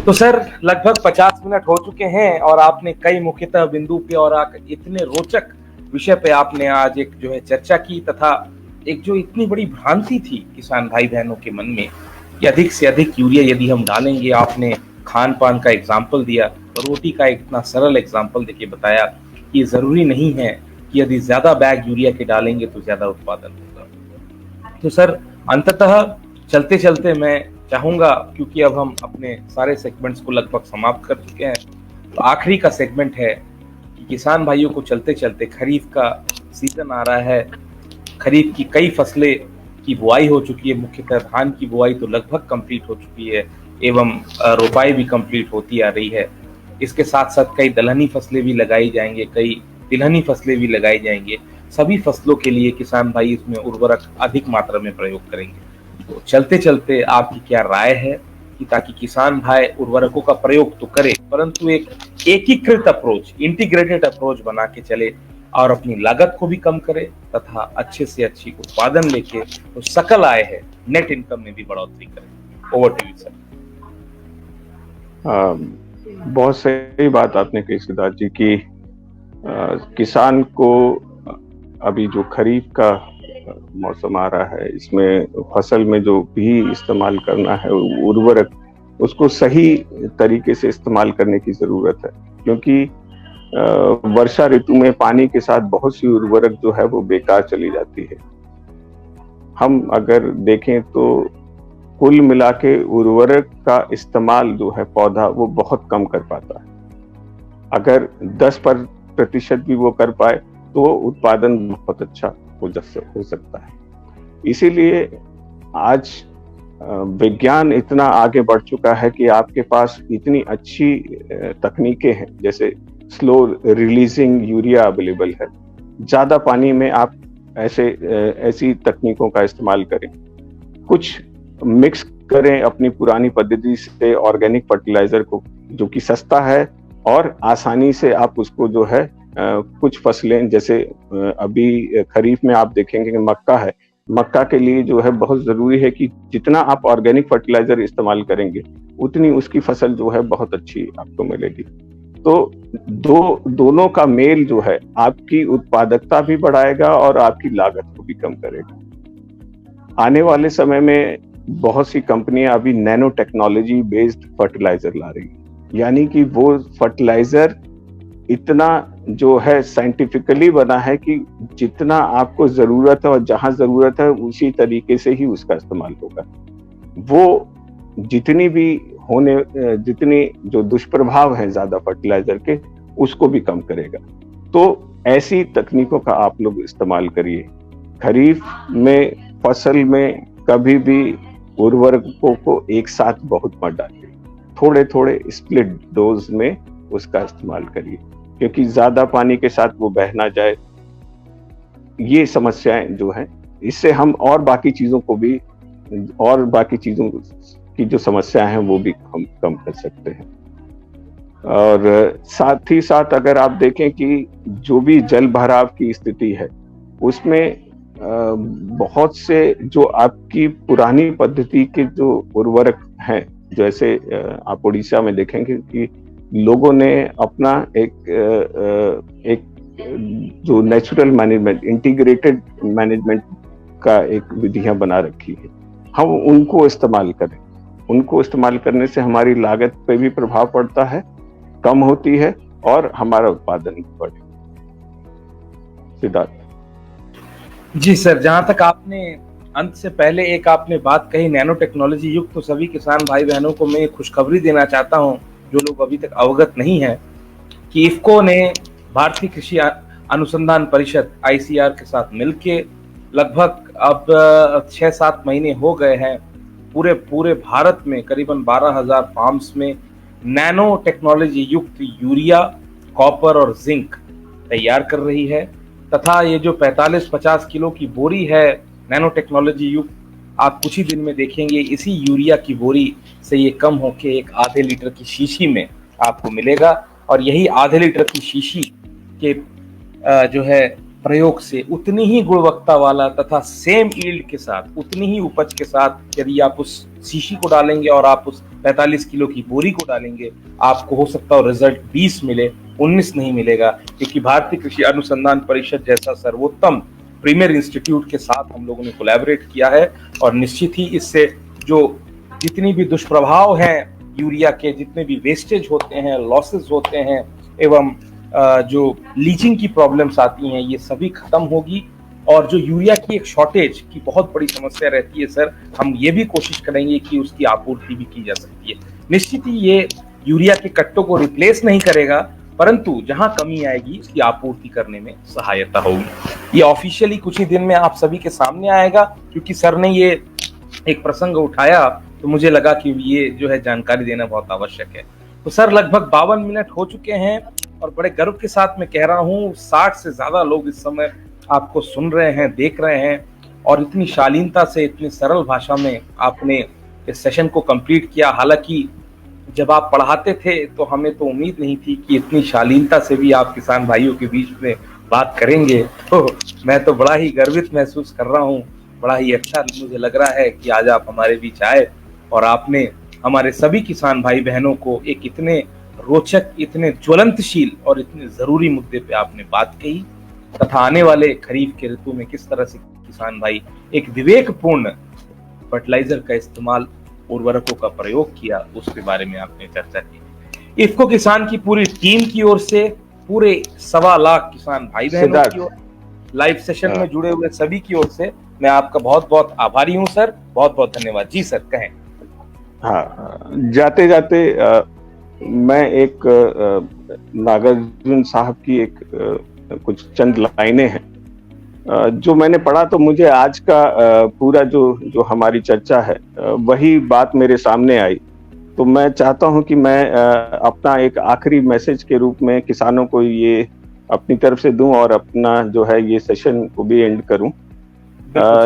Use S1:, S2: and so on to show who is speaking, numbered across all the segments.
S1: तो सर लगभग 50 मिनट हो चुके हैं और आपने कई मुख्यतः बिंदु पे और इतने रोचक विषय पे आपने आज एक जो है चर्चा की, तथा एक जो इतनी बड़ी भ्रांति थी किसान भाई बहनों के मन में कि अधिक से अधिक यूरिया यदि हम डालेंगे, आपने खान पान का एग्जाम्पल दिया, रोटी का एक इतना सरल एग्जाम्पल देके बताया कि जरूरी नहीं है कि यदि ज्यादा बैग यूरिया के डालेंगे तो ज्यादा उत्पादन होगा। तो सर अंततः चलते चलते मैं चाहूंगा, क्योंकि अब हम अपने सारे सेगमेंट्स को लगभग समाप्त कर चुके हैं, तो आखिरी का सेगमेंट है कि किसान भाइयों को चलते चलते खरीफ का सीजन आ रहा है। खरीफ की कई फसलें की बुआई हो चुकी है, मुख्यतः धान की बुआई तो लगभग कंप्लीट हो चुकी है एवं रोपाई भी कंप्लीट होती आ रही है। इसके साथ साथ कई दलहनी फसलें भी लगाई जाएंगे, कई तिलहनी फसलें भी लगाई जाएंगे। सभी फसलों के लिए किसान भाई इसमें उर्वरक अधिक मात्रा में प्रयोग करेंगे। तो चलते चलते आपकी क्या राय है कि ताकि किसान भाई उर्वरकों का प्रयोग तो करे, परंतु एक एकीकृत अप्रोच, इंटीग्रेटेड अप्रोच बना के चले और अपनी लागत को भी कम करे तथा अच्छे से अच्छी उत्पादन लेके तो सकल आय है, नेट इनकम में भी बढ़ोतरी करे। Over to you sir.
S2: बहुत सही बात आपने कही सिद्धार्थ जी की। किसान को अभी जो खरीफ का मौसम आ रहा है, इसमें फसल में जो भी इस्तेमाल करना है उर्वरक, उसको सही तरीके से इस्तेमाल करने की जरूरत है, क्योंकि वर्षा ऋतु में पानी के साथ बहुत सी उर्वरक जो है वो बेकार चली जाती है। हम अगर देखें तो कुल मिला के उर्वरक का इस्तेमाल जो है पौधा वो बहुत कम कर पाता है। अगर 10% भी वो कर पाए तो उत्पादन बहुत अच्छा हो सकता है। इसीलिए आज विज्ञान इतना आगे बढ़ चुका है कि आपके पास इतनी अच्छी तकनीकें हैं, जैसे स्लो रिलीजिंग यूरिया अवेलेबल है। ज्यादा पानी में आप ऐसी तकनीकों का इस्तेमाल करें, कुछ मिक्स करें अपनी पुरानी पद्धति से ऑर्गेनिक फर्टिलाइजर को, जो कि सस्ता है और आसानी से आप उसको जो है कुछ फसलें, जैसे अभी खरीफ में आप देखेंगे कि मक्का है, मक्का के लिए जो है बहुत जरूरी है कि जितना आप ऑर्गेनिक फर्टिलाइजर इस्तेमाल करेंगे उतनी उसकी फसल जो है बहुत अच्छी आपको मिलेगी। तो दोनों का मेल जो है आपकी उत्पादकता भी बढ़ाएगा और आपकी लागत को भी कम करेगा। आने वाले समय में बहुत सी कंपनियां अभी नैनो टेक्नोलॉजी बेस्ड फर्टिलाइजर ला रही है, यानी कि वो फर्टिलाइजर इतना जो है साइंटिफिकली बना है कि जितना आपको जरूरत है और जहां जरूरत है उसी तरीके से ही उसका इस्तेमाल होगा। वो जितनी जो दुष्प्रभाव है ज्यादा फर्टिलाइजर के, उसको भी कम करेगा। तो ऐसी तकनीकों का आप लोग इस्तेमाल करिए। खरीफ में फसल में कभी भी उर्वरकों को एक साथ बहुत मत डालिए, थोड़े थोड़े स्प्लिट डोज में उसका इस्तेमाल करिए, क्योंकि ज्यादा पानी के साथ वो बह ना जाए। ये समस्याएं जो हैं, इससे हम और बाकी चीजों की जो समस्याएं हैं वो भी हम कम कर सकते हैं। और साथ ही साथ अगर आप देखें कि जो भी जल भराव की स्थिति है, उसमें बहुत से जो आपकी पुरानी पद्धति के जो उर्वरक हैं, जैसे आप उड़ीसा में देखेंगे कि लोगों ने अपना एक जो नेचुरल मैनेजमेंट, इंटीग्रेटेड मैनेजमेंट का एक विधियां बना रखी है, हम उनको इस्तेमाल करें। उनको इस्तेमाल करने से हमारी लागत पे भी प्रभाव पड़ता है, कम होती है और हमारा उत्पादन भी बढ़े। सिद्धार्थ
S1: जी सर, जहां तक आपने अंत से पहले एक आपने बात कही नैनो टेक्नोलॉजी युक्त, तो सभी किसान भाई बहनों को मैं खुशखबरी देना चाहता हूं, जो लोग अभी तक अवगत नहीं है, कि इफ्को ने भारतीय कृषि अनुसंधान परिषद ICAR के साथ मिलके लगभग अब 6-7 महीने हो गए हैं, पूरे भारत में करीबन 12,000 फार्म्स में नैनो टेक्नोलॉजी युक्त यूरिया, कॉपर और जिंक तैयार कर रही है। तथा ये जो 45-50 किलो की बोरी है नैनो टेक्नोलॉजी युक्त, आप कुछ ही दिन में देखेंगे इसी यूरिया की बोरी से ये कम होके एक आधे लीटर की शीशी में आपको मिलेगा। और यही आधे लीटर की शीशी के जो है प्रयोग से उतनी ही गुणवत्ता वाला तथा सेम यील्ड के साथ, उतनी ही उपज के साथ यदि आप उस शीशी को डालेंगे और आप उस 45 किलो की बोरी को डालेंगे, आपको हो सकता है रिजल्ट 20 मिले, 19 नहीं मिलेगा, क्योंकि भारतीय कृषि अनुसंधान परिषद जैसा सर्वोत्तम प्रीमियर इंस्टीट्यूट के साथ हम लोगों ने कोलैबोरेट किया है। और निश्चित ही इससे जो जितनी भी दुष्प्रभाव हैं यूरिया के, जितने भी वेस्टेज होते हैं, लॉसेस होते हैं, एवं जो लीचिंग की प्रॉब्लम्स आती हैं, ये सभी खत्म होगी। और जो यूरिया की एक शॉर्टेज की बहुत बड़ी समस्या रहती है सर, हम ये भी कोशिश करेंगे कि उसकी आपूर्ति भी की जा सकती है। निश्चित ही ये यूरिया के कट्टों को रिप्लेस नहीं करेगा, परंतु जहां कमी आएगी उसकी आपूर्ति करने में सहायता होगी। ये ऑफिशियली कुछ ही दिन में आप सभी के सामने आएगा, क्योंकि सर ने ये एक प्रसंग उठाया तो मुझे लगा कि ये जो है जानकारी देना बहुत आवश्यक है। तो सर लगभग 52 मिनट हो चुके हैं और बड़े गर्व के साथ मैं कह रहा हूँ 60 से ज्यादा लोग इस समय आपको सुन रहे हैं, देख रहे हैं, और इतनी शालीनता से, इतनी सरल भाषा में आपने इस सेशन को कंप्लीट किया। हालांकि जब आप पढ़ाते थे तो हमें तो उम्मीद नहीं थी कि इतनी शालीनता से भी आप किसान भाइयों के बीच में बात करेंगे। तो मैं तो बड़ा ही गर्वित महसूस कर रहा हूँ, बड़ा ही अच्छा मुझे लग रहा है कि आज आप हमारे बीच आए और आपने हमारे सभी किसान भाई बहनों को एक इतने रोचक, इतने ज्वलंतशील और इतने जरूरी मुद्दे पे आपने बात कही, तथा आने वाले खरीफ के ऋतु में किस तरह से किसान भाई एक विवेकपूर्ण फर्टिलाइजर का इस्तेमाल, उर्वरकों का प्रयोग किया, उसके बारे में आपने चर्चा की। इफ्को किसान की पूरी टीम की ओर से, पूरे 1.25 लाख किसान भाई बहनों की ओर, लाइव सेशन में जुड़े हुए सभी की ओर से मैं आपका बहुत बहुत आभारी हूं सर। बहुत बहुत धन्यवाद। जी सर कहें।
S2: हाँ, जाते जाते मैं एक नागार्जुन साहब की एक कुछ चंद लाइनें हैं जो मैंने पढ़ा, तो मुझे आज का पूरा जो हमारी चर्चा है वही बात मेरे सामने आई। तो मैं चाहता हूं कि मैं अपना एक आखिरी मैसेज के रूप में किसानों को ये अपनी तरफ से दूं और अपना जो है ये सेशन को भी एंड करूं।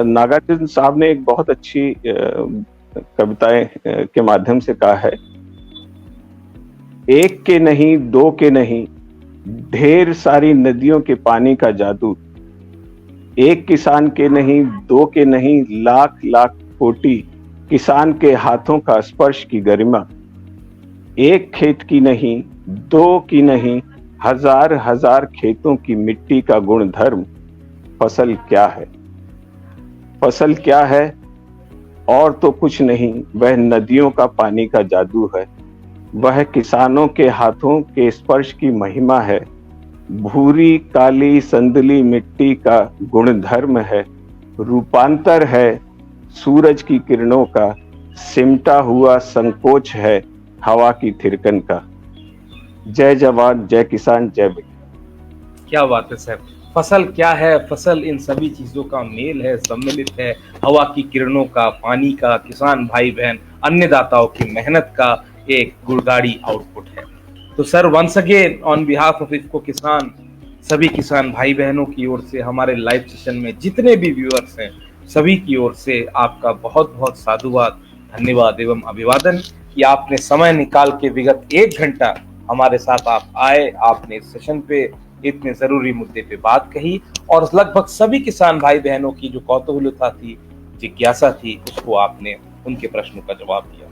S2: नागार्जुन साहब ने एक बहुत अच्छी कविताएं के माध्यम से कहा है, एक के नहीं, दो के नहीं, ढेर सारी नदियों के पानी का जादू, एक किसान के नहीं, दो के नहीं, लाख लाख कोटि किसान के हाथों का स्पर्श की गरिमा, एक खेत की नहीं, दो की नहीं, हजार हजार खेतों की मिट्टी का गुण धर्म, फसल क्या है? फसल क्या है? और तो कुछ नहीं, वह नदियों का पानी का जादू है, वह किसानों के हाथों के स्पर्श की महिमा है, भूरी काली संदली मिट्टी का गुण धर्म है, रूपांतर है सूरज की किरणों का, सिमटा हुआ संकोच है हवा की थिरकन का। जय जवान, जय किसान, जय विज्ञान।
S1: क्या बात है सर। फसल क्या है? फसल इन सभी चीजों का मेल है, सम्मिलित है। हवा की किरणों का, पानी का, किसान भाई बहन, अन्नदाताओं की मेहनत का एक गुणगाड़ी आउटपुट है। तो sir once again on behalf of IFFCO Kisan, सभी किसान भाई बहनों की ओर से, हमारे लाइव सेशन में जितने भी व्यूअर्स हैं सभी की ओर से आपका बहुत बहुत साधुवाद, धन्यवाद एवं अभिवादन कि आपने समय निकाल के विगत 1 घंटा हमारे साथ आप आए, आपने इस सेशन पे इतने जरूरी मुद्दे पे बात कही और लगभग सभी किसान भाई बहनों की जो कौतूहलता थी, जिज्ञासा थी, उसको आपने उनके प्रश्नों का जवाब दिया।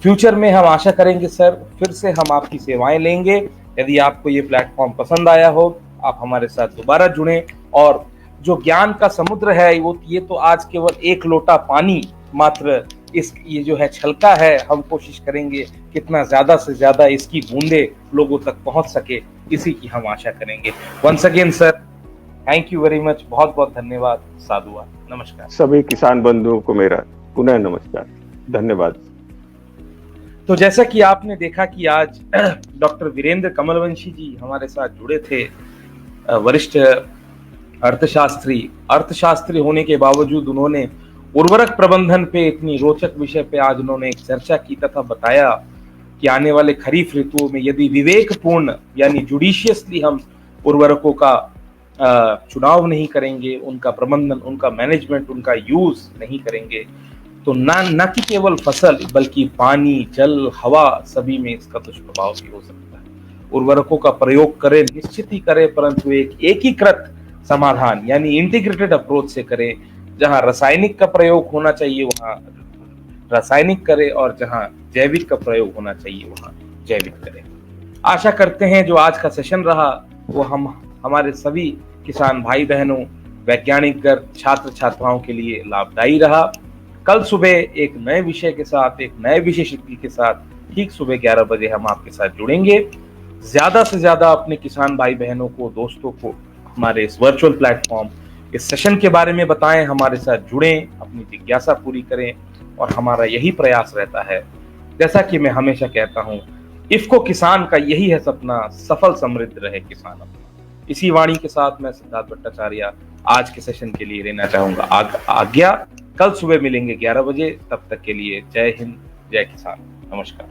S1: फ्यूचर में हम आशा करेंगे सर फिर से हम आपकी सेवाएं लेंगे। यदि आपको ये प्लेटफॉर्म पसंद आया हो, आप हमारे साथ दोबारा जुड़ें और जो ज्ञान का समुद्र है वो ये तो आज केवल 1 लोटा पानी मात्र ये जो है छलका है, हम कोशिश करेंगे कितना ज्यादा से ज्यादा इसकी बूंदे लोगों तक पहुंच सके, इसी की हम आशा करेंगे। Once again sir thank you very much, बहुत बहुत धन्यवाद, साधुवाद, नमस्कार।
S2: सभी किसान बंधुओं को मेरा पुनः नमस्कार, धन्यवाद।
S1: तो जैसा कि आपने देखा कि आज डॉक्टर वीरेंद्र कमलवंशी जी हमारे साथ जुड़े थे, वरिष्ठ अर्थशास्त्री होने के बावजूद उन्होंने उर्वरक प्रबंधन पे इतनी रोचक विषय पे आज उन्होंने एक चर्चा की तथा बताया कि आने वाले खरीफ ऋतुओं में यदि विवेकपूर्ण यानी जुडिशियसली हम उर्वरकों का चुनाव नहीं करेंगे, उनका प्रबंधन, उनका मैनेजमेंट, उनका यूज नहीं करेंगे, तो न कि केवल फसल बल्कि पानी, जल, हवा सभी में इसका दुष्प्रभाव भी हो सकता है। उर्वरकों का प्रयोग करें, निश्चित ही करें, परंतु एक एकीकृत समाधान यानी इंटीग्रेटेड अप्रोच से करें, जहां रासायनिक का प्रयोग होना चाहिए वहां रासायनिक करें और जहां जैविक का प्रयोग होना चाहिए वहां जैविक करें। आशा करते हैं जो आज का सेशन रहा वो हमारे सभी किसान भाई बहनों, वैज्ञानिक गण, छात्र छात्राओं के लिए लाभदायी रहा। कल सुबह एक नए विषय के साथ, एक नए विशेषज्ञ के साथ ठीक सुबह 11 बजे हम आपके साथ जुड़ेंगे। ज्यादा से ज्यादा अपने किसान भाई बहनों को, दोस्तों को हमारे इस वर्चुअल प्लेटफॉर्म, इस सेशन के बारे में बताएं, हमारे साथ जुड़ें, अपनी जिज्ञासा पूरी करें। और हमारा यही प्रयास रहता है, जैसा कि मैं हमेशा कहता हूं, इफ्को किसान का यही है सपना, सफल समृद्ध रहे किसान अपना। इसी वाणी के साथ मैं सिद्धार्थ भट्टाचार्य आज के सेशन के लिए लेना चाहूंगा आज्ञा। कल सुबह मिलेंगे 11 बजे, तब तक के लिए जय हिंद, जय किसान, नमस्कार।